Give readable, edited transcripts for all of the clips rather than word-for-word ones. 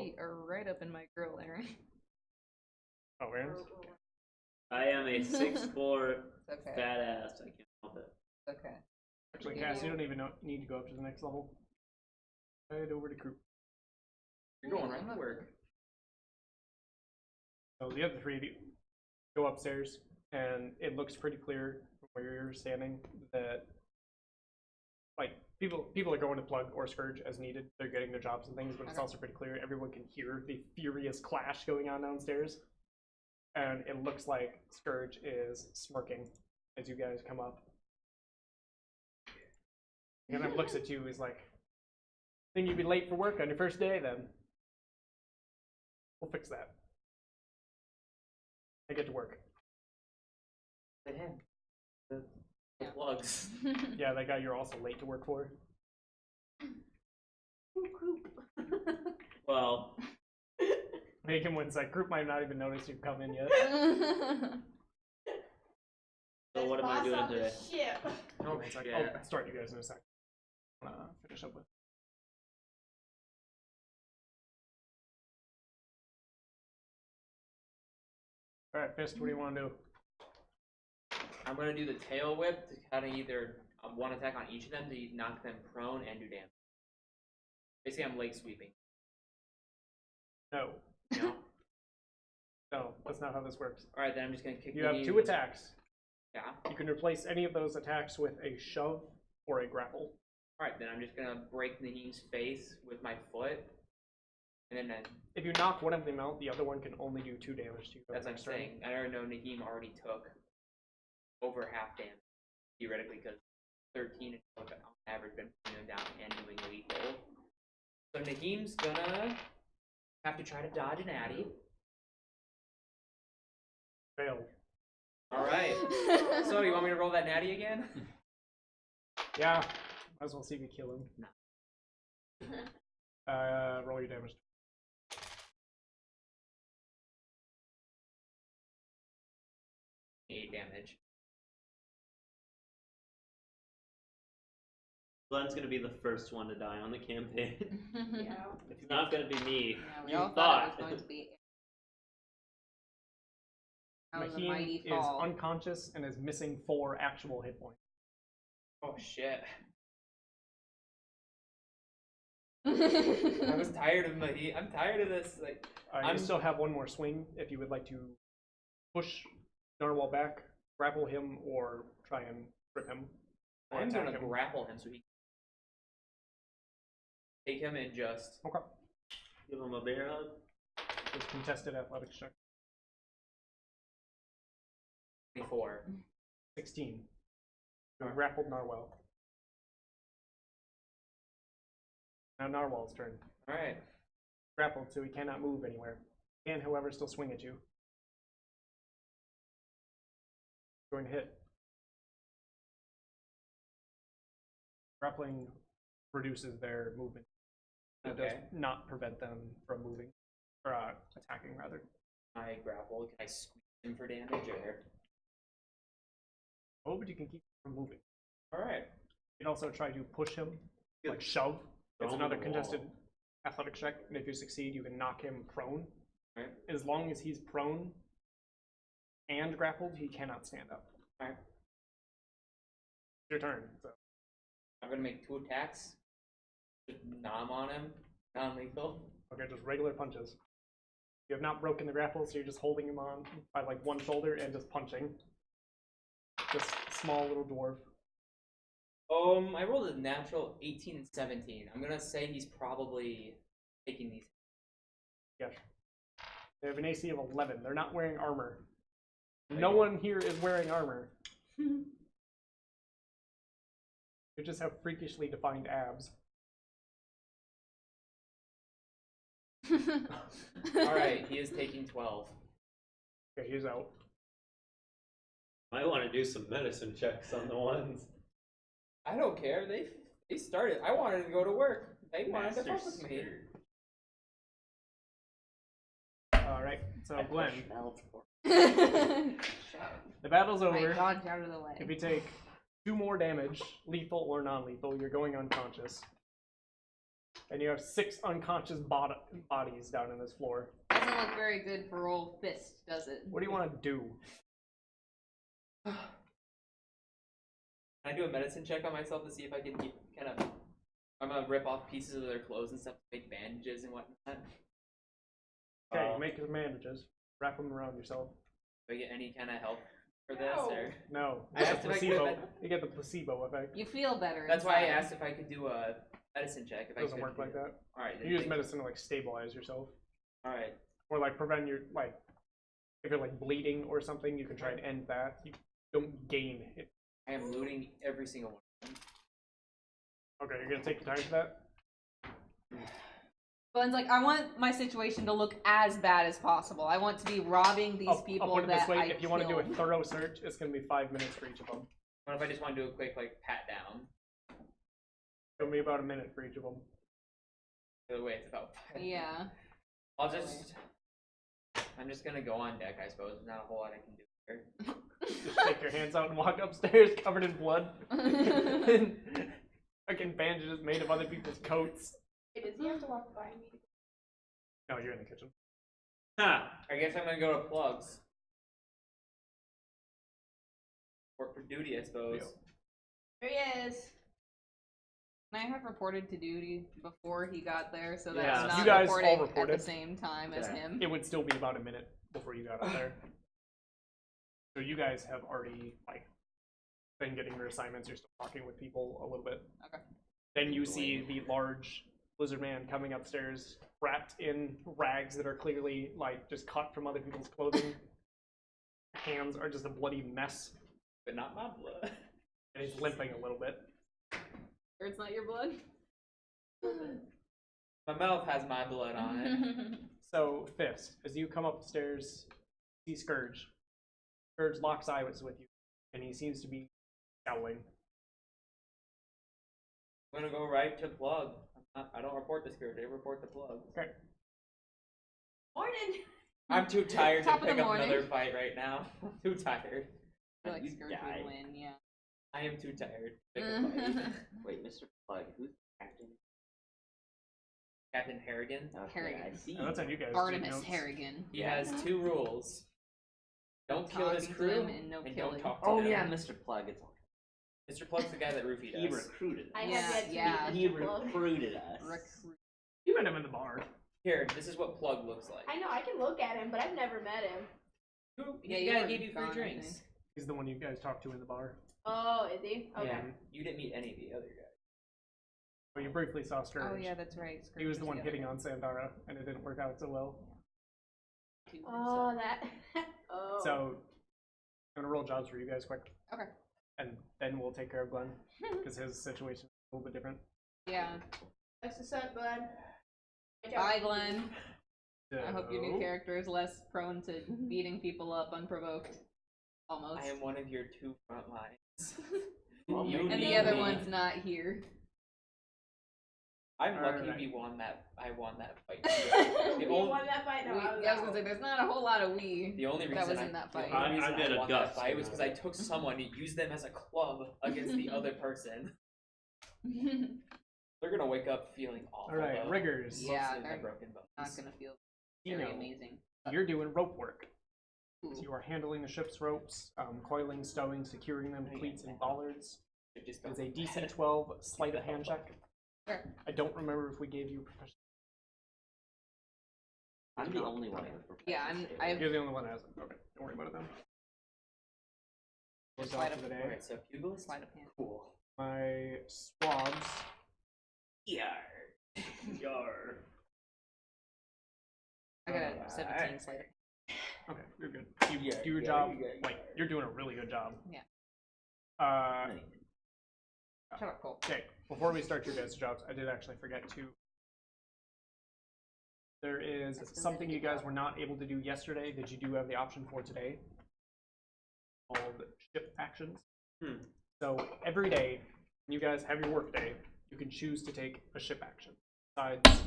feet are right up in my grill, Aaron. Oh, Aaron's? I am a 6'4" Okay. fat ass. I can't help it. Okay. Actually, Cass, you don't even need to go up to the next level. Head over to group. You're going right to work. So the other three of you go upstairs, and it looks pretty clear from where you're standing that, like, people are going to plug or scourge as needed. They're getting their jobs and things, but it's also pretty clear everyone can hear the furious clash going on downstairs. And it looks like Scourge is smirking as you guys come up. He kind of looks at you. He's like, "Think you'd be late for work on your first day? Then we'll fix that. I get to work." The plugs. Yeah, that guy you're also late to work for. Well, Make him one sec. Group might not even notice you've come in yet. so what am I doing today? Oh, it's like, I'll start you guys in a sec. Finish up with. Alright, Fist, what do you want to do? I'm gonna do the tail whip to kind of either one attack on each of them to knock them prone and do damage. Basically, I'm leg sweeping. No. No. No, that's not how this works. All right, then I'm just gonna kick. You have 2 attacks. Yeah. You can replace any of those attacks with a shove or a grapple. All right, then I'm just gonna break Naheem's face with my foot, and then If you knock one of them out, the other one can only do 2 damage to you. that's what I'm saying. I already know Naheem already took over half damage theoretically because 13 and on average been putting him down and doing lethal. So Naheem's gonna have to try to dodge an Addy. Fail. All right. So you want me to roll that natty again? Yeah. Might as well see if you kill him. Roll your damage. Eight damage. Glenn's gonna be the first one to die on the campaign. Yeah. It's not gonna be me. Yeah, we You all thought. it was going to be. That was a Mahim mighty is fall. unconscious and is missing 4 actual hit points. Oh shit. I was tired of Mahi. I'm tired of this. Like, You still have 1 more swing if you would like to push Narwhal back, grapple him, or try and rip him. Or I'm attack gonna him. grapple him so he take him and just. Okay. Give him a bear hug. Just contested athletics check. 24. 16. You grappled Narwhal. Now Narwhal's turn. All right. Grappled, so he cannot move anywhere. He can, however, still swing at you. Going to hit. Grappling reduces their movement. It does not prevent them from moving, or attacking rather. I grapple. Can I squeeze him for damage or? Oh, but you can keep him from moving. All right. You can also try to push him, like shove. It's Throw him another to the contested wall. athletic check, and if you succeed, you can knock him prone. Right. As long as he's prone and grappled, he cannot stand up. All right. It's your turn. So. I'm gonna make 2 attacks. Just nom on him, non-lethal. Okay, just regular punches. You have not broken the grapple, so you're just holding him on by like one shoulder and just punching. This small little dwarf. I rolled a natural 18 and 17. I'm gonna say he's probably taking these. Yes. They have an AC of 11. They're not wearing armor. No one here is wearing armor. You just have freakishly defined abs. Alright, he is taking 12. Okay, he's out. I want to do some medicine checks on the ones. I don't care. They started. I wanted to go to work. They wanted to fuck with me. Alright, so Glenn, Shut up. the battle's I over. dodged out of the way. If you take 2 more damage, lethal or non-lethal, you're going unconscious. and you have 6 unconscious bodies down in this floor. Doesn't look very good for old Fist, does it? What do you want to do? Can I do a medicine check on myself to see if I can keep kind of? I'm gonna rip off pieces of their clothes and stuff to make bandages and whatnot. Okay, make some bandages. Wrap them around yourself. Do I get any kind of help for this? No. Or No, I it's a asked if I could- placebo. You get the placebo effect. You feel better. that's why I inside. asked if I could do a medicine check. If It doesn't I could work do like that. All right. You use medicine to like stabilize yourself, All right. or like prevent your like if you're like bleeding or something. You can try and end that. You don't gain it. I am looting every single one of them. Okay, you're gonna take the time for that. Glenn's like, I want my situation to look as bad as possible. I want to be robbing these people I'll put it that this way: I if you want to do a killed. thorough search, it's gonna be 5 minutes for each of them. What if I just want to do a quick like pat down? It'll be about a minute for each of them. By the way, it's about 5. Yeah. I'm just gonna go on deck, I suppose. There's not a whole lot I can do here. Just take your hands out and walk upstairs covered in blood. Fucking bandages made of other people's coats. Wait, does he have to walk by me? No, you're in the kitchen. Ha! I guess I'm gonna go to plugs. Work for duty, I suppose. There he is. And I have reported to duty before he got there, so that's Yeah, not you guys all reporting at reported. the same time as Yeah. him. It would still be about a minute before you got out there. So you guys have already like been getting your assignments. You're still talking with people a little bit. Okay. Then you see the large lizard man coming upstairs, wrapped in rags that are clearly like just cut from other people's clothing. Hands are just a bloody mess, But not my blood. and he's limping a little bit. Or it's not your blood? My mouth has my blood on it. So Fist, as you come upstairs, see Scourge. Scourge locks eyes with you, and he seems to be scowling. I'm gonna go right to plug. I don't report the Scourge, I report the plug. Okay. Morning! I'm too tired to Top of the pick up morning. another fight right now. I'm too tired. I feel like You Scourge died. would win, yeah. I am too tired to pick a fight. Wait, Mr. Plug, who's the captain? Captain Harrigan. Okay, Harrigan. I see. Oh, that's on you guys. Artemis Notes. Harrigan. He has 2 rules. Don't kill his Talking to crew, him and no and killing. don't talk to Oh him. yeah, Mr. Plug. It's Mr. Plug's the guy that roofied he us. recruited I us. Yeah, have yet to yeah. meet He Mr. Plug. recruited us. Recruit. You met him in the bar. Here, this is what Plug looks like. I know, I can look at him, but I've never met him. Yeah, He's you the guy were that gave you free gone, I drinks. think. He's the one you guys talked to in the bar. Oh, is he? Okay. Yeah, you didn't meet any of the other guys. But you briefly saw Scourge. Oh yeah, that's right. He was the one other hitting guy. on Sandara, and it didn't work out so well. Oh, that. Oh. So, I'm gonna roll jobs for you guys quick. Okay. And then we'll take care of Glenn, because his situation is a little bit different. Yeah. That's what's up, Glenn. Bye, Glenn. I hope your new So- character is less prone to beating people up unprovoked. Almost. I am one of your 2 front lines. Well, You and maybe the other we- one's not here. I'm lucky Alright. I won that fight. You The only, won that fight? No, We, I was I was out. gonna say, there's not a whole lot of we. the only reason That was I, in that the fight. only reason I did a won that dust fight was because I tonight. took someone and used them as a club against the other person. They're gonna wake up feeling awful. Alright, though. riggers. Yeah, Mostly my they're broken bones. not gonna feel You very know, amazing. you're doing rope work. Ooh. So you are handling the ship's ropes, coiling, stowing, securing them, cleats, and bollards. Should just It's go a to DC bed. 12 sleight of hand check. Sure. I don't remember if we gave you professional. I'm the only one with professional Yeah, save. I've You're the only one that has it. Okay, don't worry about it then. Close Sleight off of- for the day. Alright, so pugilist. sleight of hand. Cool. My swabs. Yar. Yar. I got a Alright. 17 sleight of hand. Okay, you're good. You Yeah, do your yeah, job. yeah, Like, you're doing a really good job. Yeah. Nice. Shut up, Cole. Okay, before we start your guys' jobs, I did actually forget to. There is That's 'cause I something did you a good guys job. were not able to do yesterday that you do have the option for today, called ship actions. So every day, when you guys have your work day, you can choose to take a ship action. Besides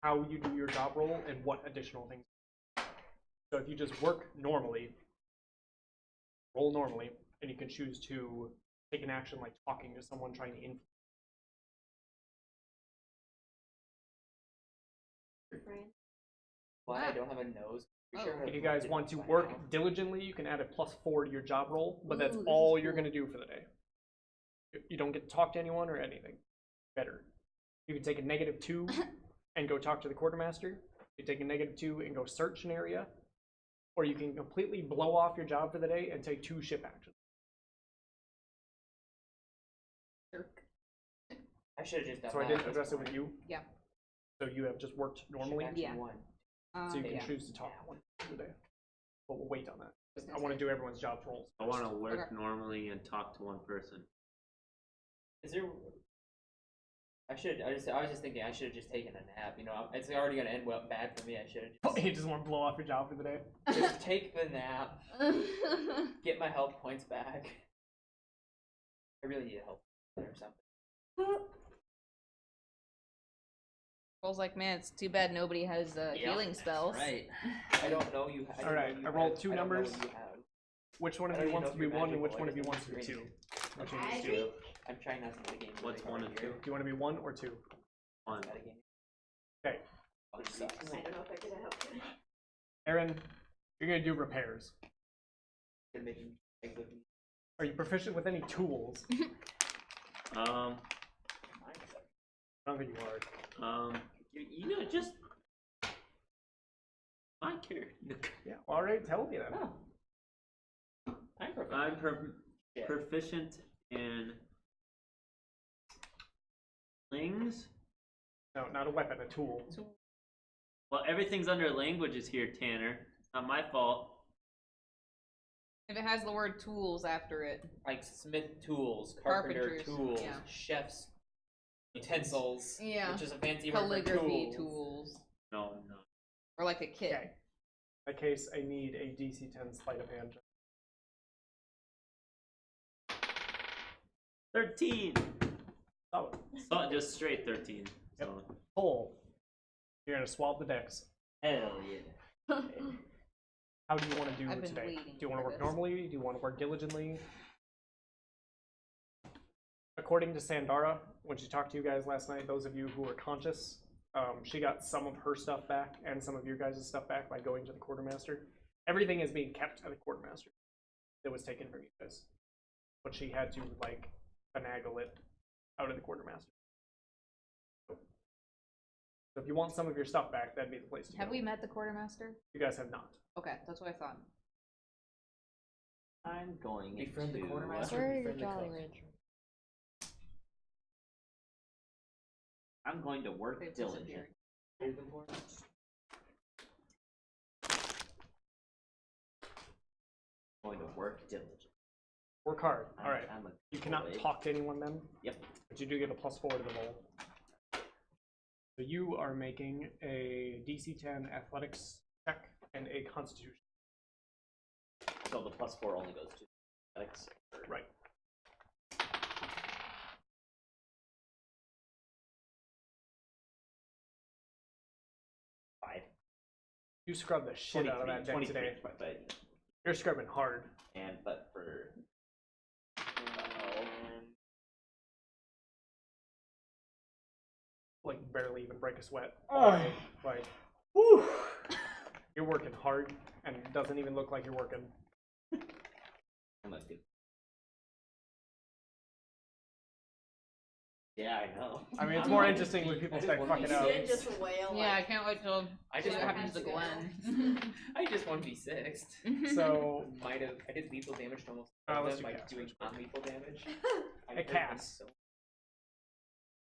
how you do your job role and what additional things. So if you just work normally, roll normally, and you can choose to take an action like talking to someone trying to influence. But I don't have a nose. Oh. Sure If you guys want to work diligently, you can add a +4 to your job roll, but that's Ooh, this all is you're cool. going to do for the day. You don't get to talk to anyone or anything. Better. You can take a -2 and go talk to the quartermaster. You take a -2 and go search an area. Or you can completely blow off your job for the day and take 2 ship actions. I should have just done So I that didn't at this address it with point. you. Yeah. So you have just worked normally. Ship action Yeah. 1. So you can Yeah. choose to talk one for the day. But we'll wait on that. I Okay. want to do everyone's job roles. I want to work Okay. normally and talk to one person. Is there? I was just thinking I should have just taken a nap. You know, it's already gonna end bad for me. I should have You just want to blow off your job for the day? just take the nap, get my health points back. I really need a health point or something. Paul's like, man, it's too bad nobody has healing spells. Right. I don't know you. I don't Alright, know you I rolled have- 2 I don't know numbers. what you have. Which one I of don't you even wants know to be if you're 1 and which magical, one I of you just wants to be think 2? it's Which one is Magic? 2? I'm trying not to play games. What's really 1 hard and here. 2? Do you want to be 1 or 2? 1. Is that a game? Okay. It sucks. I don't know if I could help. Aaron, you're going to do repairs. You're making eggs with me. Are you proficient with any tools? Um, I don't think you are. you know, just my character. Yeah, alright, tell me then. I'm Yeah. proficient in slings. No, not a weapon, a tool. Well, everything's under languages here, Tanner. It's not my fault. If it has the word tools after it. Like smith tools, carpenter Carpenters, tools, yeah. chef's utensils. Yeah. Which is a fancy word for Calligraphy tools. tools. No. Or like a kit. Okay. In that case, I need a DC 10 sleight of hand. 13. Solid. So just straight 13. Yep. So. Cole, you're going to swap the decks. Hell yeah. How do you want to do I've it been today? waiting Do you want to for work this. normally? Do you want to work diligently? According to Sandara, when she talked to you guys last night, those of you who were conscious, she got some of her stuff back and some of your guys' stuff back by going to the quartermaster. Everything is being kept at the quartermaster that was taken from you guys. But she had to, like, finagle it out of the quartermaster. So if you want some of your stuff back, that'd be the place to Have go. we met the quartermaster? You guys have not. Okay, that's what I thought. I'm going Befriend the into quartermaster. Where are your Befriend the Jolly cook. Rancher? I'm going to work They've diligent. disappeared. Going to work diligent. Work hard. Alright. I'm a You cannot boy. talk to anyone then? Yep. But you do get a +4 to the roll. So you are making a DC 10 athletics check and a constitution. So the +4 only goes to athletics. Right. You scrub the shit out of that deck 23, today. but You're scrubbing hard. but for Like barely even break a sweat. Ugh. Like, whew, you're working hard and it doesn't even look like you're working. I'm a good. Yeah, I know. I mean, it's I'm more not interesting when beat. people I just start wanna fucking be out. You did just wail. Yeah, I can't wait till I see just what want happens to to go. Glenn. I just want to be sixth. So, I did lethal damage to almost Oh, all of let's them do by cast doing first. non-lethal damage. I Hey, hurt them Cass.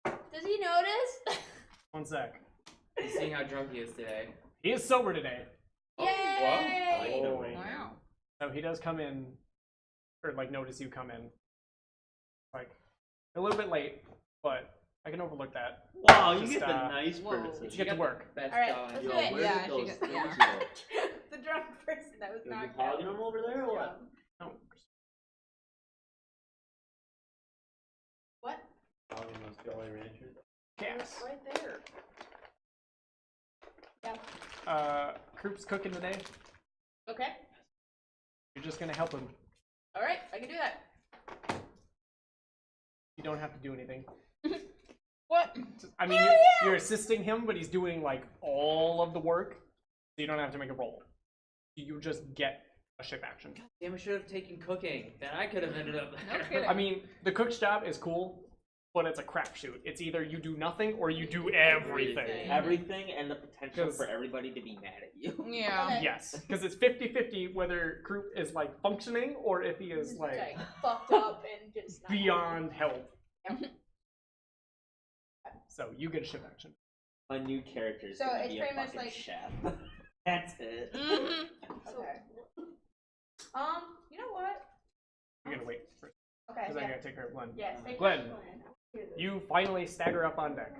so- Does he notice? 1 sec. He's seeing how drunk he is today. He is sober today. Yay! I know right Wow. So he does come in, or like notice you come in. Like, a little bit late, but I can overlook that. Wow, you Just, get the nice whoa. person. You get to work. Best Alright, dog. let's Yo, do it. where Yeah, did she those got- things yeah. go? The drunk person that was Did you knocked hogging out. them over there or what? No. What? Hogging those Jolly Ranchers. Cass. Right there. Kroop's cooking today. Okay. You're just gonna help him. Alright, I can do that. You don't have to do anything. What? I mean, you're assisting him, but he's doing like all of the work. So you don't have to make a roll. You just get a ship action. Damn, I should have taken cooking. Then I could have ended up there. No kidding. I mean, the cook's job is cool, but it's a crapshoot. It's either you do nothing or you do everything. Everything and the potential 'Cause- for everybody to be mad at you. Yeah. Okay. Yes, because it's 50-50 whether Croup is like functioning or if he is like fucked up and just not beyond help. Yep. So you get a ship action. A new character is So gonna it's be a pretty much fucking like- chef. That's it. Mhm. Okay. You know what? You're gonna wait first Okay. because I Yeah. gotta take care of Glenn. Yes. Take Glenn. Glenn. You finally stagger up on deck.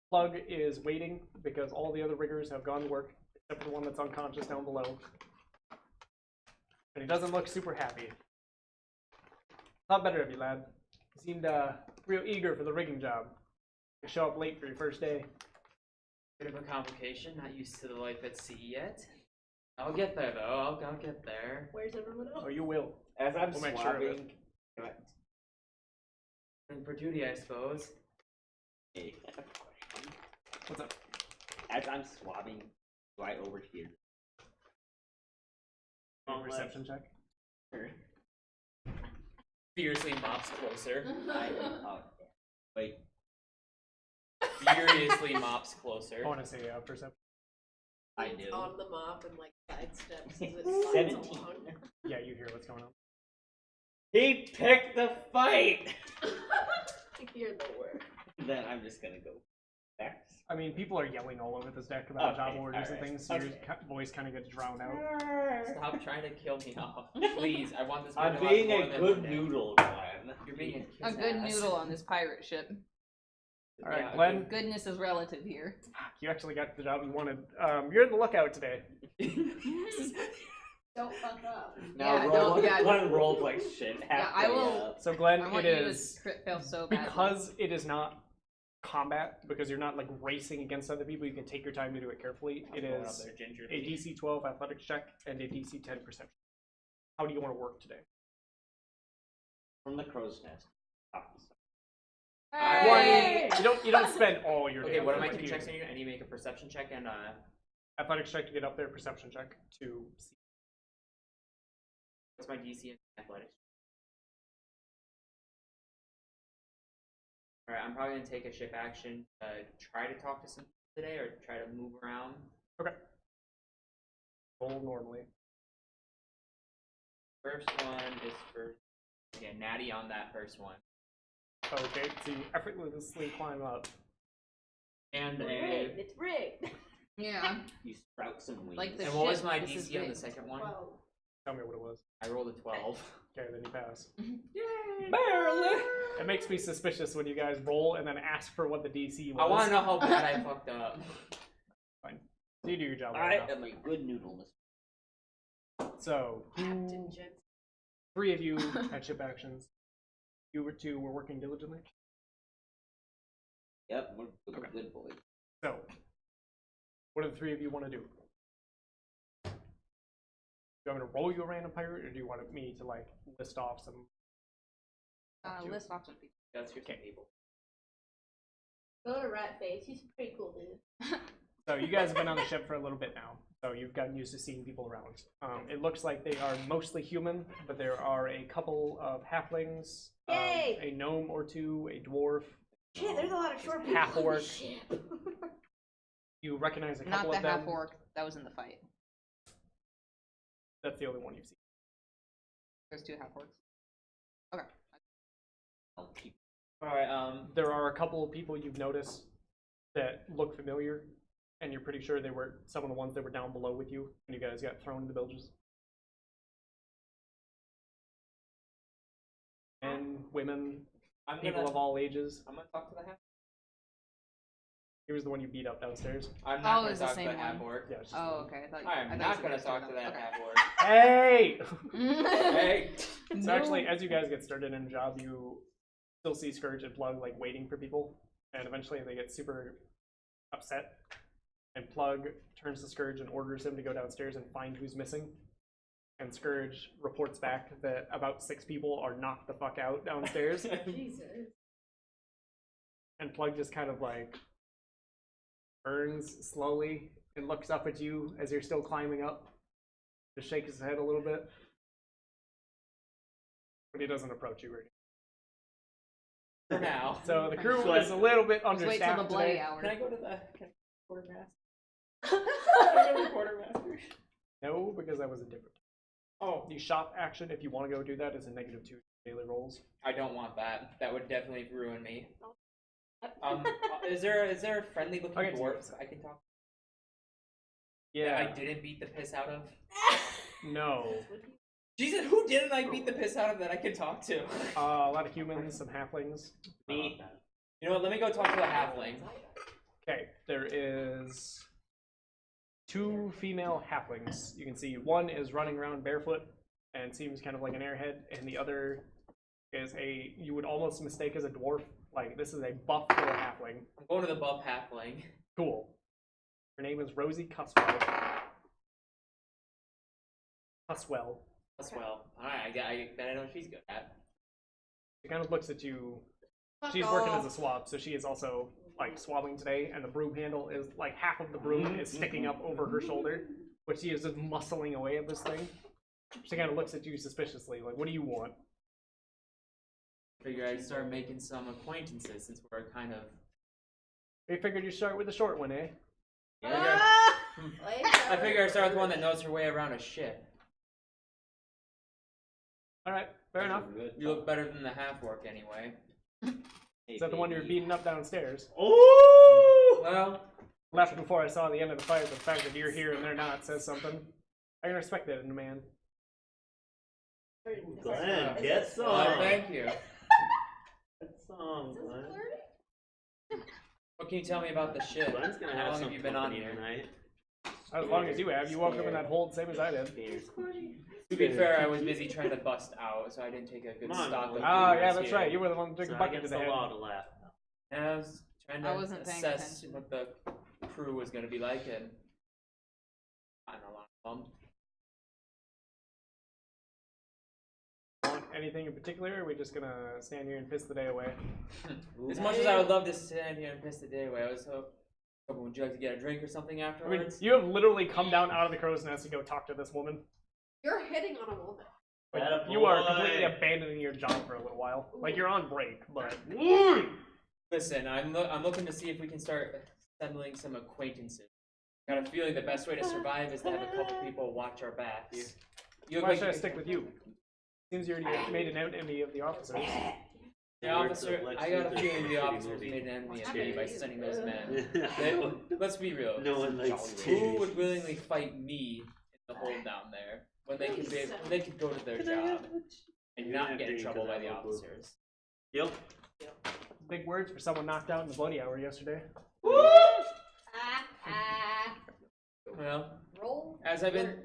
Plug is waiting because all the other riggers have gone to work, except for the one that's unconscious down below. And he doesn't look super happy. Thought better of you, lad. You seemed real eager for the rigging job. You show up late for your first day. Bit of a complication. Not used to the life at sea yet. I'll get there though. I'll get there. Where's everyone else? Oh, you will. As I'm We'll make sure of it. swabbing, And for duty, I suppose. hey, I have a question. What's up? As I'm swabbing, do I overhear? Make a perception check. her? Fiercely mops closer. Oh, wait. Furiously mops closer. I want to say perception. I Leans do. on the mop and like sidesteps as it slides 17. along. Yeah, you hear what's going on. He picked the fight! You're the worst. Then I'm just gonna go back. I mean, people are yelling all over this deck about job Okay, orders and alright, things, so your okay. voice kind of gets drowned out. Stop trying to kill me off. Please, I want this I'm man to being last a more than good one day. noodle, Glenn. You're being A good noodle on this pirate ship. All right, Yeah, Glenn, Goodness is relative here. you actually got the job you wanted. You're in the lookout today. Don't fuck up. Now Yeah, roll, don't- yeah. Glenn rolled like shit. Yeah, I halfway will- up. So Glenn, I want it you to is crit fail so badly. because it is not combat, because you're not like racing against other people. You can take your time to do it carefully. It I'm going up is there a gingerly. DC 12 athletics check and a DC 10 perception. How do you want to work today? From the crow's nest. Hey! You don't spend all your Okay, day. what are my like two you- checks I need? I need to make a perception check and Athletics check to get up there, perception check to see. what's my DC in athletics? Alright, I'm probably gonna take a ship action, try to talk to some people today or try to move around. Roll normally. First one is for natty on that first one. Okay, so you effortlessly climb up. And It's a rigged. It's rigged. Yeah. You sprout some wings. Like the and what was ship, my this is DC on the rigged. second one? Well, Tell me what it was. I rolled a 12. Okay, then you pass. Yay! Barely. It makes me suspicious when you guys roll and then ask for what the DC was. I want to know how bad I fucked up. So you do your job I right now. am a good noodle. So, Captain Jen. 3 of you had ship actions. You were 2 were working diligently. Yep, we're Okay. good boys. So, what do the 3 of you want to do? Do you want me to roll you a random pirate, or do you want me to like list off some? List off some people. That's your people. go to Rat Face. He's a pretty cool dude. So you guys have been on the ship for a little bit now, so you've gotten used to seeing people around. It looks like they are mostly human, but there are a couple of halflings, Yay! a gnome or 2, a dwarf. Shit, there's a lot of short people. Half on orc. this ship. You recognize a Not couple the of them. half orc that was in the fight. That's the only one you've seen. There's 2 half orcs. Okay. I'll keep. Alright, There are a couple of people you've noticed that look familiar, and you're pretty sure they were some of the ones that were down below with you when you guys got thrown in the bilges. Men, women, I'm people gonna of all ages. talk to the half. He was the one you beat up downstairs. I'm Oh, not gonna it's the talk to same the half one. orc. Yeah, it's just Oh, the one. okay. I thought. I am thought not you gonna said talk to that okay. half orc. Hey! Hey! So actually, as you guys get started in a job, you still see Scourge and Plug like waiting for people, and eventually they get super upset. And Plug turns to Scourge and orders him to go downstairs and find who's missing. And Scourge reports back that about 6 people are knocked the fuck out downstairs. Jesus. And Plug just kind of like turns slowly and looks up at you as you're still climbing up. Just shakes his head a little bit. But he doesn't approach you. For now. So the crew Sweat. is a little bit Just wait till understaffed the bloody today. hour. Can I go to the quartermaster? Can I go to the quartermaster? No, because that was a different. Oh, The shop action, if you want to go do that, is a -2 daily rolls. I don't want that. That would definitely ruin me. Is there a friendly looking Okay, dwarf I can talk? Yeah. That I didn't beat the piss out of. No. Jesus, who didn't I beat the piss out of that I could talk to? A lot of humans, some halflings. Me. You know what? Let me go talk to a halfling. Okay, there is 2 female halflings. You can see one is running around barefoot and seems kind of like an airhead, and the other is you would almost mistake as a dwarf. Like, this is a buff little halfling. I'm going to the buff halfling. Cool. Her name is Rosie Cuswell. Cuswell. As well. Alright, I bet I know what she's good at. She kind of looks at you. Fuck She's working as off. a swab, so she is also like swabbing today, and the broom handle is like half of the broom is sticking up over her shoulder, but she is just muscling away at this thing. She kind of looks at you suspiciously, like, "What do you want?" Figure I'd start making some acquaintances since we're kind of. We figured you'd start with the short one, eh? I figure I'd start with one that knows her way around a ship. All right, fair enough. You look better than the half orc anyway. Is that the one you were beating up downstairs? Oh! Well, Left before I saw the end of the fight, but the fact that you're here and they're not says something. I can respect that in a man. Glenn, get some. thank you. Get some, Glenn. What can you tell me about the ship? Glenn's gonna How have long some have you been on company here? tonight. As long as you have. You woke up in that hold same as I did. Here. To be fair, I was busy trying to bust out, so I didn't take a good Come on, stock of Glenn. Ah, who yeah, was that's here. right. You were the one that took So the I bucket get to the a head. law to laugh. And I was trying to I wasn't paying assess attention. what the crew was going to be like, and I'm a lot of them. Want anything in particular? Or are we just gonna stand here and piss the day away? As much as I would love to stand here and piss the day away, I was hoping, would you like to get a drink or something I mean, afterwards? you have literally come down out of the crow's nest to go talk to this woman. You're hitting on a woman. Like, Attaboy. you are completely abandoning your job for a little while. Like, you're on break, but Listen, I'm looking to see if we can start assembling some acquaintances. Got a feeling the best way to survive is to have a couple people watch our backs. You look why like should you I could- stick with you? Seems you already made an enemy of the officers. The officer, I got a feeling the officers made an enemy of me by sending those men. Let's be real. No one likes Who titties. would willingly fight me in the hold down there when they could go to their job and not get in trouble by the officers? Yep. Big words for someone knocked out in the bloody hour yesterday. Well, Roll. as I've been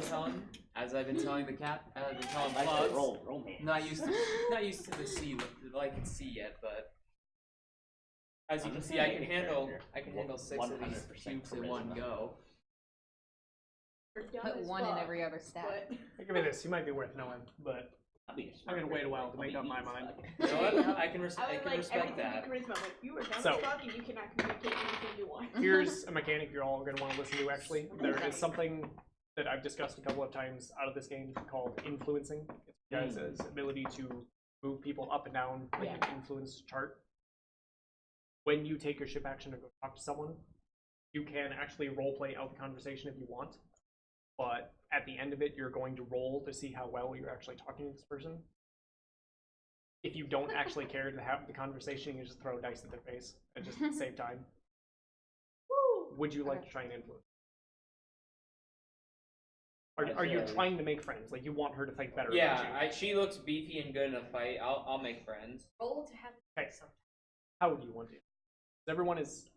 telling the cat, I've been telling Plugs. Roll me. Not used to the sea like I can see yet, but as you can see, I can handle 6 of these 100% cubes in one charisma. go. Put one in every other stat. Give me this. You might be worth knowing, but I'm gonna wait a while to make up my mind. You know what? I can I respect everything that. charisma. Like, you are dumb So- as fuck and you cannot communicate anything you want. Here's a mechanic you're all going to want to listen to, actually. There is something that I've discussed a couple of times out of this game called influencing. It's your guys' ability to move people up and down like an influence chart. When you take your ship action to go talk to someone, you can actually roleplay out the conversation if you want. But at the end of it, you're going to roll to see how well you're actually talking to this person. If you don't actually care to have the conversation, you just throw dice at their face and just save time. Would you like to try and influence? Are you trying to make friends? Like, you want her to think better about you? Yeah, she looks beefy and good in a fight. I'll make friends. Roll to have Okay. How would you want to? Everyone is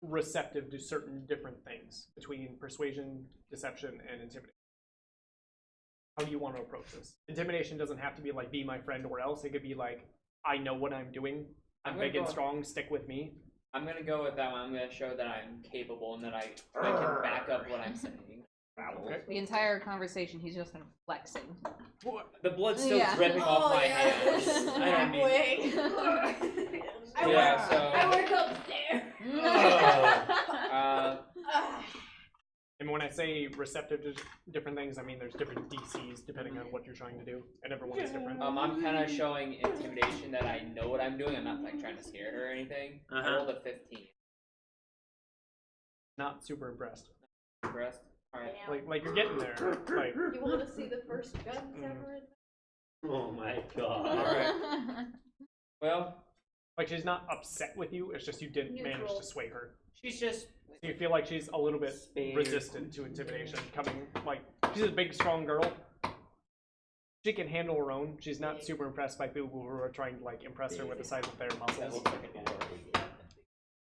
receptive to certain different things between persuasion, deception, and intimidation. How do you want to approach this? Intimidation doesn't have to be like, be my friend or else. It could be like, I know what I'm doing. I'm big and strong. Stick with me. I'm gonna go with that one. I'm gonna show that I'm capable and that I can back up what I'm saying. Okay. The entire conversation, he's just been flexing. The blood's still Yeah. dripping off my hands. I don't need. Yeah, so I work upstairs. And when I say receptive to different things, I mean there's different DCs depending on what you're trying to do, and everyone is different. I'm kind of showing intimidation that I know what I'm doing. I'm not like trying to scare her or anything. I rolled a 15. Not super impressed. Impressed? All right. Like you're getting there. Like You want to see the first guns ever in Oh my god. Alright. Well, like she's not upset with you. It's just you didn't manage Neutral. to sway her. she's just. So you feel like she's a little bit Spared. resistant to intimidation coming. Like she's a big, strong girl. She can handle her own. She's not super impressed by people who are trying to like impress her with the size of their That muscles. looks like a door.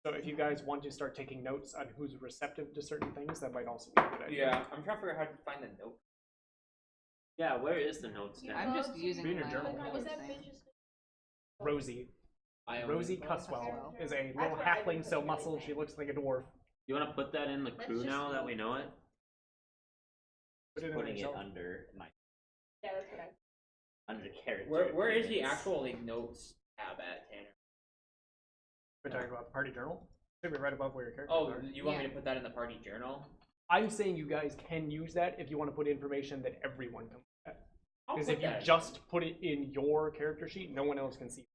So if you guys want to start taking notes on who's receptive to certain things, that might also be a good idea. Yeah, I'm trying to figure out how to find the note. Yeah, where is the notes now? I'm just using Read your my journal. own Was that thing. bitch's name? Rosie. Rosie Cuswell is a little what I halfling, was so thinking. muscle. She looks like a dwarf. You want to put that in the That's crew just now that me. we know it? Put it in Putting it yourself. under my Yeah, that's what I. under character. Where is the appearance. actual like notes tab at, Tanner? We're talking about the party journal. Should be right above where your characters Oh, are. you want me Yeah. to put that in the party journal? I'm saying you guys can use that if you want to put information that everyone can look at. I'll Because put if you that. just put it in your character sheet, no one else can see.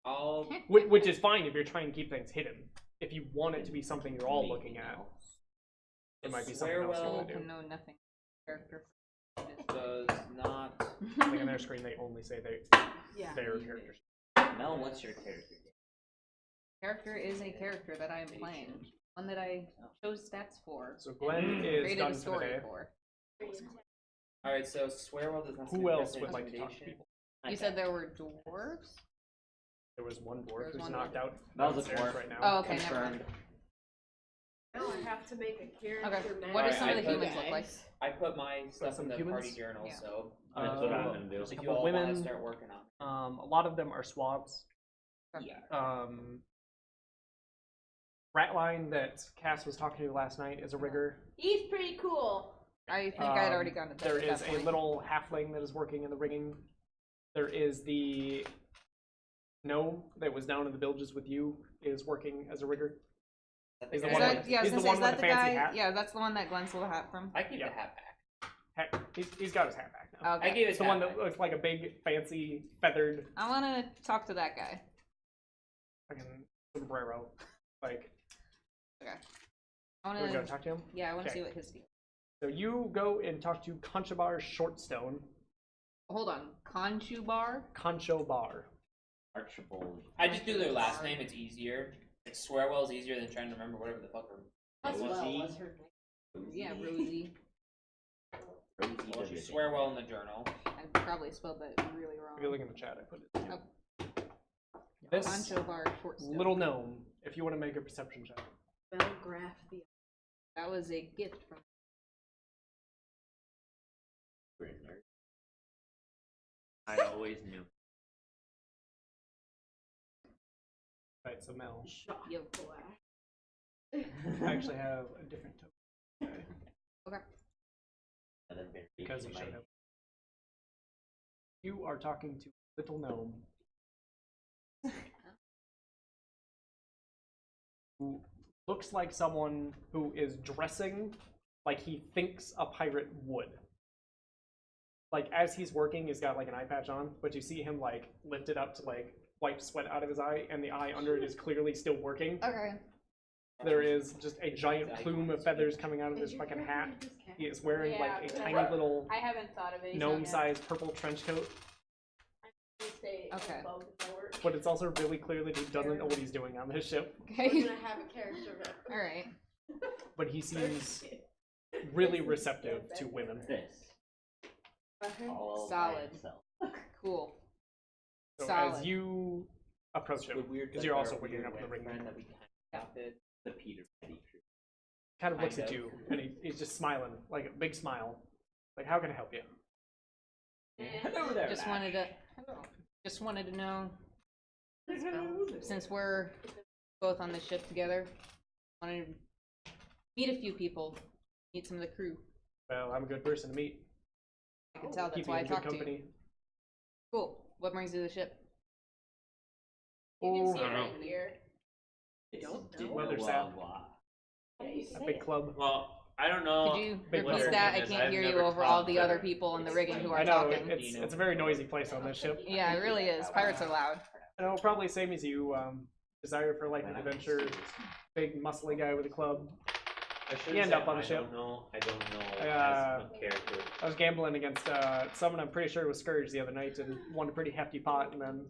I'll. Which is fine if you're trying to keep things hidden. If you want it to be something you're all Maybe looking at, not. it might be something else you People want to do. can know nothing. Character. Does not. Like on their screen, they only say Yeah. their character sheet. Mel, what's your character? Character is a character that I am playing. One that I chose stats for. So Glenn is Created done a for the story day. for. All right, so Swearwell does not. Who else would like to talk to people? You said there were dwarves? There was one There dwarf was who's one knocked out That was a downstairs dwarf. right now. Oh, okay, never Confirmed. mind. Now I have to make a character. Okay, match. what do Alright, some of I the put humans look like? I put my stuff some in the humans? party journal, Yeah. so That's what I'm gonna do. There's a if you couple all want women. to start working on it. A lot of them are swabs. Yeah. Ratline that Cass was talking to last night is a rigger. He's pretty cool. I think I had already gone to bed. There at is that a point. little halfling that is working in the rigging. There is the gnome that was down in the bilges with you is working as a rigger. He's the Is one that, with- yeah, I was he's the gonna say, one is with that the the fancy guy? hat. Yeah, that's the one that Glenn stole the hat from. I keep Yeah. the hat back. He's got his hat back now. Okay. I gave It's his the hat one back. that looks like a big, fancy, feathered I want to talk to that guy. fucking sombrero. Like, Okay. I you want want to go to. talk to him? Yeah, I want to Okay. see what his deal. So you go and talk to Conchabar Shortstone. Hold on, Conchu Bar. Concho Bar. Archibald. I just do their last name. It's easier. Like Swearwell is easier than trying to remember whatever the fuck. As well Rosie. was her name. Yeah, Rosie. Rosie Well, Division. Swearwell in the journal. I probably spelled that really wrong. If you look in the chat, I put it. Oh. This Concho Bar short stone. little gnome, if you want to make a perception check. Belgraph the. That was a gift from. You're a nerd. I always knew. Right, so Mel. Shot Yo. black. I actually have a different token. Okay. That had been Because he reaching showed my- up. You are talking to Little Gnome. Who looks like someone who is dressing like he thinks a pirate would. Like as he's working, he's got like an eye patch on, but you see him like lift it up to like wipe sweat out of his eye, and the eye under it is clearly still working. Okay. There is just a giant plume of feathers coming out of his fucking hat. He is wearing like a tiny little I haven't thought of it. gnome-sized purple trench coat, Okay. but it's also really clear that he doesn't know what he's doing on this ship. We're Okay. gonna have a character. All right. But he seems really receptive to women. This. All by Solid. itself. Cool. So Solid. as you approach him, The weird. because you're also our waking weird up in the wet ring, friend that we kind of adopted. The Peter Petty crew. kind of looks Kind at of. you, and he's just smiling, like a big smile. Like, how can I help you? Hello there, Just Matt. wanted to. Just wanted to know, since we're both on the ship together, wanted to meet a few people, meet some of the crew. Well, I'm a good person to meet. I can tell that's Keep you why I in good talked to you. company. Cool. What brings you to the ship? You can Oh, see I it don't know. right here. It's Don't a know. Weather blah, sap. blah. Yeah, you A say big it. club. Well, I don't know. Could you Big repeat letter. that? I Goodness, can't I've hear you never over all talked the to other her. people in the rigging who are I know talking. it's a very noisy place on this ship. Yeah, it really is. Pirates are loud. I know, probably same as you. Desire for life and adventure. Big muscly guy with a club. I should You end say up on the I ship. don't know. I don't know Uh, as a character. I was gambling against someone I'm pretty sure was Scourge the other night and won a pretty hefty pot and then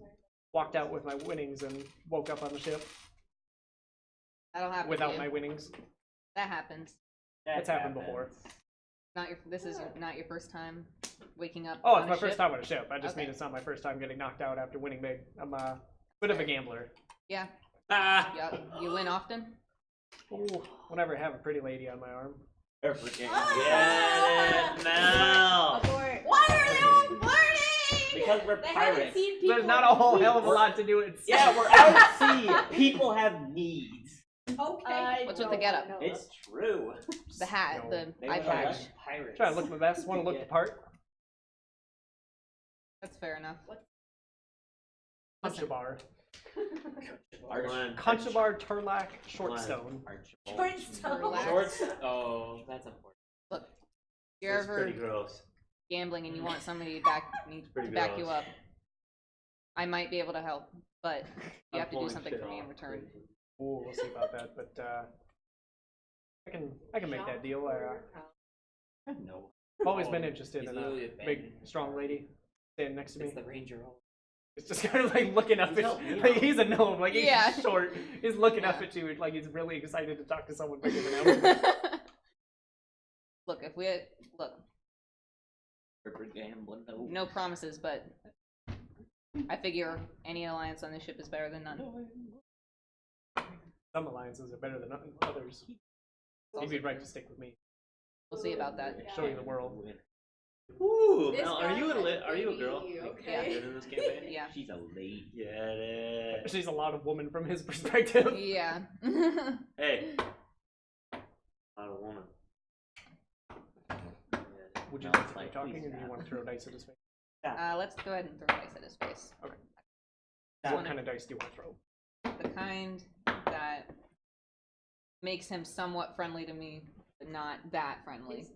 walked out with my winnings and woke up on the ship That'll happen. without to you. my winnings. That happens. It's happened before. Not your. This is not your first time waking up. Oh, on it's a my ship? first time on a ship. I just Okay. mean it's not my first time getting knocked out after winning big. I'm a bit of a gambler. Yeah. Ah! Yeah. You win often. Ooh, whenever I have a pretty lady on my arm. Get it now! Abort. Why are they all flirting? Because we're They haven't pirates. seen people There's not a whole hell of a We're- lot to do at sea. Yeah, we're out at sea. People have needs. Okay. What's with the getup? It's true. The hat, No. the They eye were patch. like pirates. Trying to look my best. Want to look the part. That's fair enough. Conchabar. One. Conchabar Turlac One. Shortstone. Shorts? Oh, That's important. Look, if you're that's ever pretty gross. gambling and you want somebody to back Pretty back you gross. up, I might be able to help, but you I'm have to do pulling something shit for me in off. return. Ooh, we'll see about that. But I can make that deal. No. I've always Oh, been interested he's in literally a a big, bandit. strong lady standing next to me. It's the Ranger. It's just kind of like looking up He's at helping me like out. he's a gnome, like he's Yeah. short. He's looking up Yeah. at you like he's really excited to talk to someone bigger than him. Look, if we look, We're gambling. No. no promises, but I figure any alliance on this ship is better than none. Some alliances are better than others. You'd be right to stick with me. We'll see about that. Show you the world. Ooh, This Mel, guy are you a might are you a be girl? you, Like, okay? good in this campaign? Yeah. She's a lady. Get it. She's a lot of woman from his perspective. Yeah. Hey. Not a woman. Would you No, like it's to like, keep talking, please or do you stop. want to throw dice at his face? Let's go ahead and throw dice at his face. What kind of dice do you want to throw? The kind that makes him somewhat friendly to me, but not that friendly.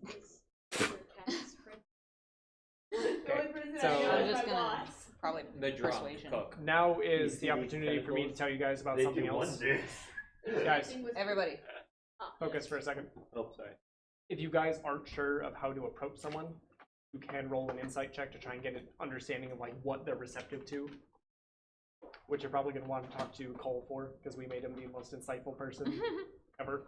So- I'm just gonna probably The drunk persuasion. cook. Now You is see the these opportunity for me to tentacles? tell you guys about They something do else. wonders. Guys, Everybody, focus for a second. Oh, sorry. If you guys aren't sure of how to approach someone, you can roll an insight check to try and get an understanding of like what they're receptive to. Which you're probably going to want to talk to Cole for, because we made him the most insightful person ever.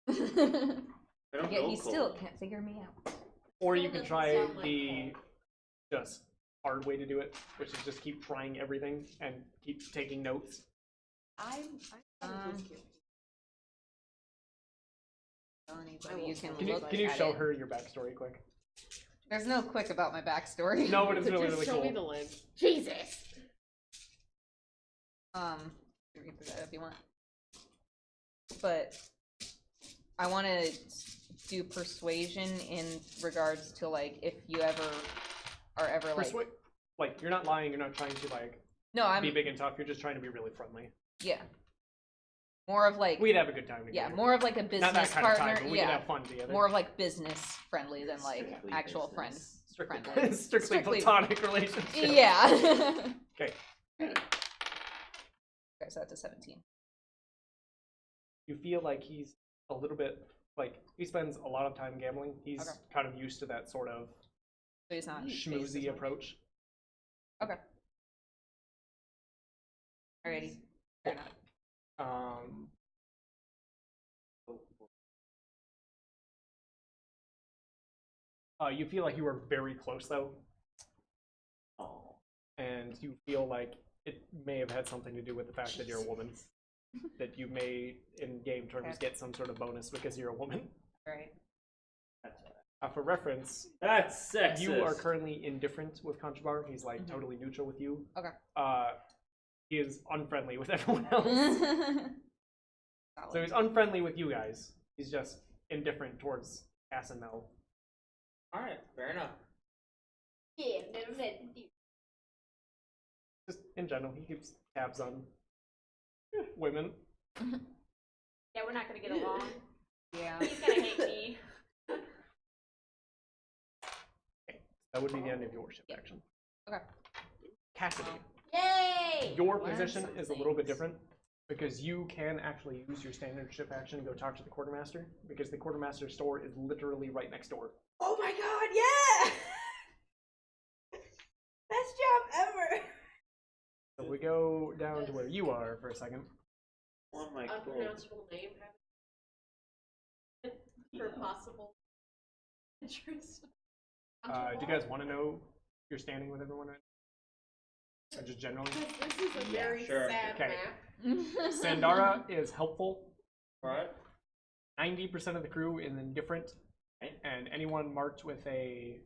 I don't yet know he Cole. still can't figure me out. Or you Still can doesn't try sound like the just hard way to do it, which is just keep trying everything and keep taking notes. Um, Tell anybody you can Can you, look can you at show it. her your backstory quick? There's no quick about my backstory. No, but it's But really, just really show cool. me the link. Jesus. You can read through that if you want. But I want to do persuasion in regards to like if you ever are ever like Like, you're not lying, you're not trying to like no, I'm be big and tough, you're just trying to be really friendly. yeah. More of like We'd have a good time together. yeah, more of like a business Not that kind partner. of time, but we yeah, could have fun together. more of like business friendly than like Strictly actual business. friend. strictly, friendly. strictly Strictly- platonic relationship. Yeah. Okay. Okay, so that's a 17. You feel like he's a little bit like he spends a lot of time gambling. He's Okay. kind of used to that sort of So he's not phased as schmoozy much. approach. Alrighty. Fair enough. Um, you feel like you were very close though, Oh. and you feel like it may have had something to do with the fact that you're a woman. That you may, in game terms, Okay. get some sort of bonus because you're a woman. Alright. For reference, That's sexist. you are currently indifferent with Conchabar. He's like totally neutral with you. Okay. He is unfriendly with everyone else. So he's unfriendly with you guys. He's just indifferent towards Cass and Mel. Alright, fair enough. Yeah, never met you. Just in general, he keeps tabs on women. Yeah, we're not gonna get along. Yeah. He's gonna hate me. That would be the end of your shift action. Okay. Cassidy, Yay! your Learn position some is a little bit things. different because you can actually use your standard shift action and go talk to the quartermaster because the quartermaster's store is literally right next door. Oh my god, yeah! Best job ever! So we go down to where you are for a second. Oh my god. Unpronounceable name for possible interest. Do you guys want to know if you're standing with everyone right now? Or just generally? Because this is a Yeah, very sure. sad Okay. map. Sandara is helpful. Alright. 90% of the crew is indifferent, Right. and anyone marked with a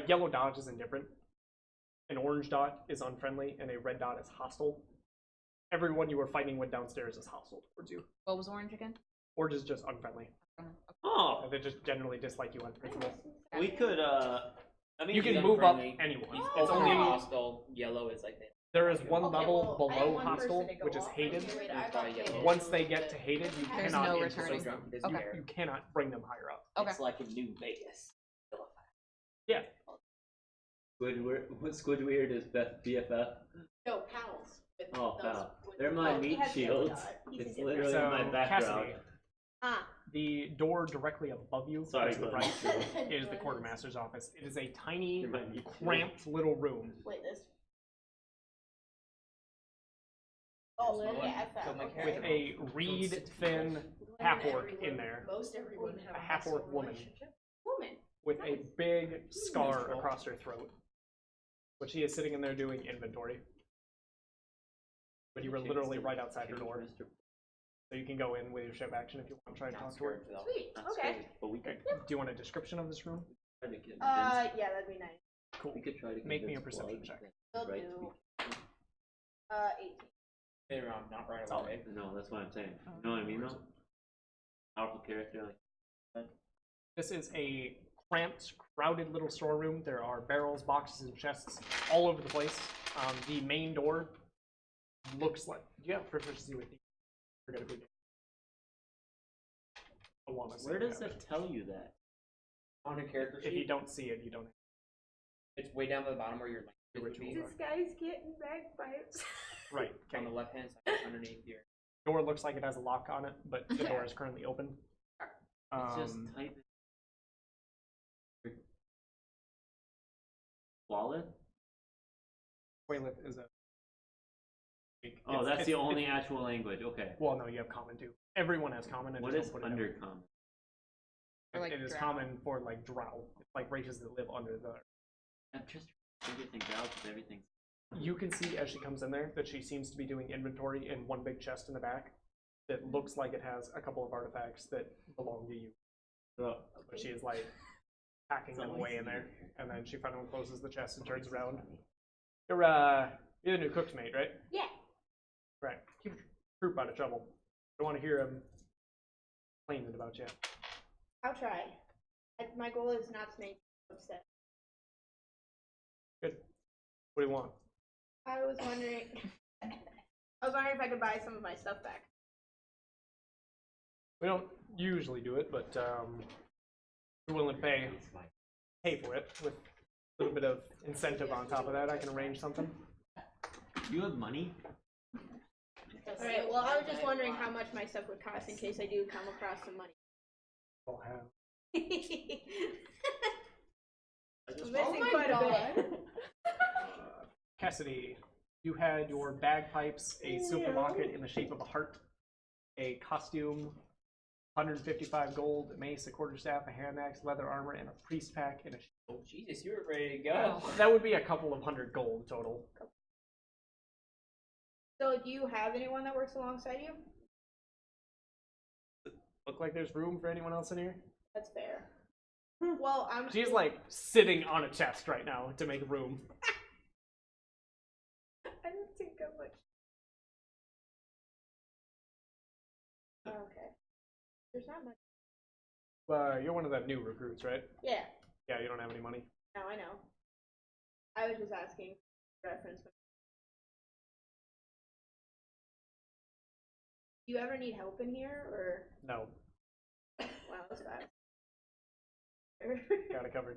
yellow dot is indifferent, an orange dot is unfriendly, and a red dot is hostile. Everyone you were fighting with downstairs is hostile towards you. What was orange again? Orange is just unfriendly. Oh, They just generally dislike you on principle. we could, I mean, You can he's move up unfriendly. anyone. He's It's only only hostile. Yellow is like that. there is one Okay, level well, I have below one hostile, person to go which is off. hated. Okay, wait, I That's got why yellow. hated. Once they get to hated, you There's cannot no insult returning. them. He doesn't Okay. care. You cannot bring them higher up. Okay. it's like a new Vegas. Yeah. Squidward is BFF. No, pals. With Oh, those- pal. with They're the- my oh, he meat has yellow shields. dot. He's a It's different- literally So, my background. Cassidy, Ah. the door directly above you, Sorry, to the Glenn. right, is the quartermaster's office. It is a tiny, You're my meat cramped little room. Wait, this. Oh, There's no yeah, one. FF, Kill my okay. With a reed thin half-orc in there, Most everyone have a half-orc hostile woman. relationship. Woman. with a big scar Neutral. across her throat. But she is sitting in there doing inventory. But you were literally right outside her door. So you can go in with your ship action if you want to try and talk to her. Sweet. That's Okay. great, but we could Do you want a description of this room? try to convince. Yeah, that'd be nice. Cool. We could try to Make me a convince perception Blood check. that Will right do. to 18. Later on, not right Solid. away. be. No, that's what I'm saying. You know what I mean, though? Powerful character, like. This is a cramped, crowded little storeroom. There are barrels, boxes, and chests all over the place. The main door looks like... Do you have proficiency with these? Forget a big... I want to say Where you does have it tell you that? On a character If you sheet, don't see it, you don't. it's way down to the bottom where your language would be. Ritual. guy's getting bagpipes. Right. On Okay. the left hand side, underneath your. Door looks like it has a lock on it, but the door is currently open. It's just type it. Wallet? Quaylith is a... Oh, it's- that's it's- the only it's- actual language. Okay. Well, no, you have common too. Everyone has common. And What just is don't put it out. undercommon? Or like It is drow. common for like drow. It's like races that live under the... I'm just figuring things out because everything's. You can see as she comes in there that she seems to be doing inventory in one big chest in the back that looks like it has a couple of artifacts that belong to you. But she is like packing them away in there, and then she finally closes the chest and turns around. You're the new cook's mate, right? Yeah. Right. Keep your group out of trouble. I don't want to hear him complaining about you. I'll try. My goal is not to make you upset. Good. What do you want? I was wondering if I could buy some of my stuff back. We don't usually do it, but if you're willing to pay for it with a little bit of incentive on top of that, I can arrange something. You have money? Alright, well, I was just wondering how much my stuff would cost in case I do come across some money. I'll have. I'm missing quite a bit. Cassidy, you had your bagpipes, a silver locket in the shape of a heart, a costume, 155 gold, a mace, a quarterstaff, a hand axe, leather armor, and a priest pack and a shield. Jesus, you were ready to go. That would be a couple of hundred gold total. So, do you have anyone that works alongside you? Look like there's room for anyone else in here? That's fair. Well, I'm. She's like sitting on a chest right now to make room. I don't think I'm much. Okay. There's not much. You're one of the new recruits, right? Yeah. Yeah, you don't have any money. No, I know. I was just asking reference. Do you ever need help in here, or No, wow, that's bad. got it covered.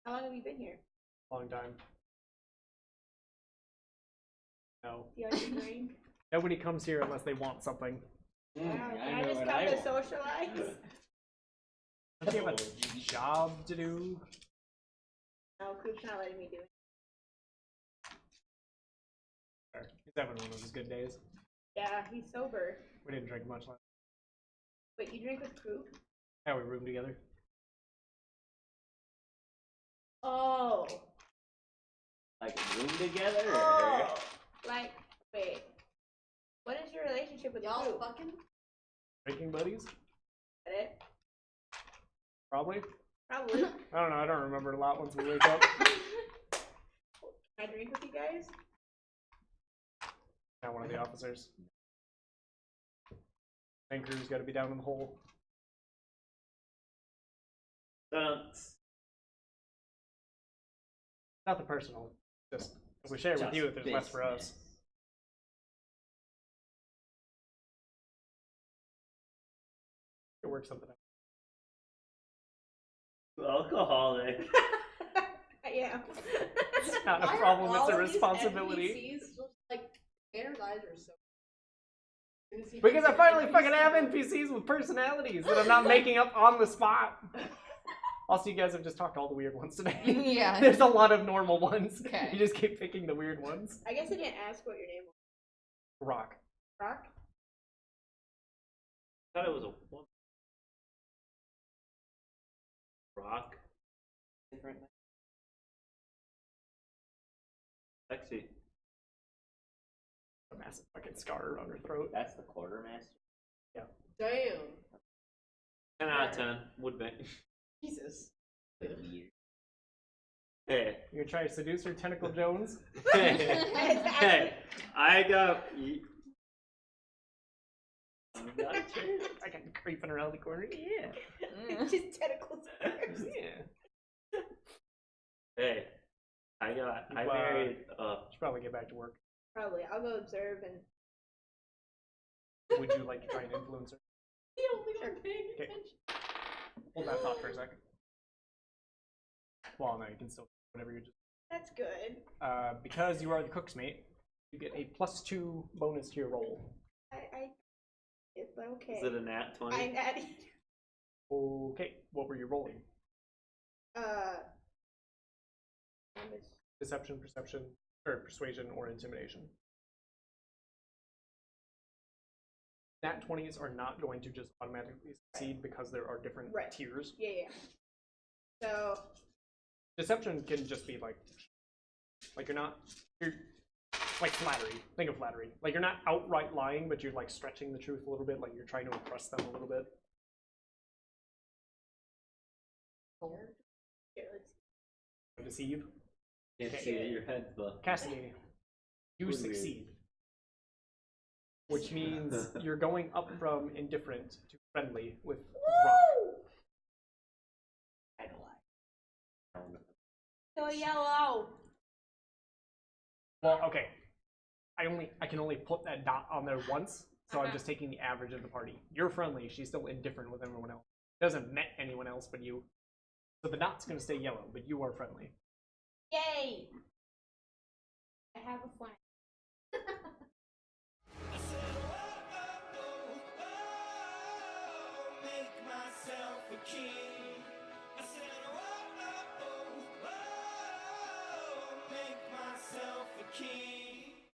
How long have you been here? Long time. No. Do you like to drink? Nobody comes here unless they want something. Wow, can I just come to socialize? Don't you have a job to do? No, Coop's not letting me do it. He's having one of his good days. Yeah, he's sober. We didn't drink much last. Wait, you drink with Coop? Yeah, we roomed together. Oh. Like a room together? Oh. Like, wait. What is your relationship with Y'all Coop? fucking? Drinking buddies? Is that it? Probably. Probably. I don't know. I don't remember a lot once we wake up. Can I drink with you guys? Not one of the officers. Tank crew's got to be down in the hole. Nothing personal. Just if we share with you, there's less for us. Could work something out. Alcoholic. I am. It's not a Why are problem, it's all a of these responsibility. NPCs just, like, Tanner's eyes are so. Because I finally fucking have NPCs with personalities that I'm not making up on the spot. Also, you guys have just talked all the weird ones today. Yeah. There's a lot of normal ones. Okay. You just keep picking the weird ones. I guess I didn't ask what your name was. Rock. Rock? I thought it was a woman. Rock. Different. Sexy. A massive fucking scar on her throat. That's the quartermaster. Damn. 10 out of 10. Would be. Jesus. Hey. You gonna try to seduce her, Tentacle Jones? Hey. I got. I got creeping around the corner. Yeah. Just tentacles. Yeah. Hey. I married. Should probably get back to work. Probably. I'll go observe and. Would you like to try and influence her? The only one paying Okay. attention. Hold that thought for a second. Well, no, you can still whatever you just. That's good. Because you are the cook's mate, you get a +2 bonus to your roll. It's okay. Is it a nat 20? I'm adding. Okay, what were you rolling? Deception, perception, or persuasion, or intimidation. Nat 20s are not going to just automatically succeed because there are different Right. tiers. Yeah. So. Deception can just be like you're like flattery. Think of flattery. Like you're not outright lying, but you're like stretching the truth a little bit, like you're trying to impress them a little bit. Here, let's see. Deceive. Can't Okay. see it, your head's buff. Cassidy, you Weird. succeed. Which means you're going up from indifferent to friendly with Rock. I don't like. So yellow. Well, okay. I can only put that dot on there once, so I'm just taking the average of the party. You're friendly, she's still indifferent with everyone else. Doesn't met anyone else but you. So the dot's gonna stay yellow, but you are friendly. Yay! I have a flag. King.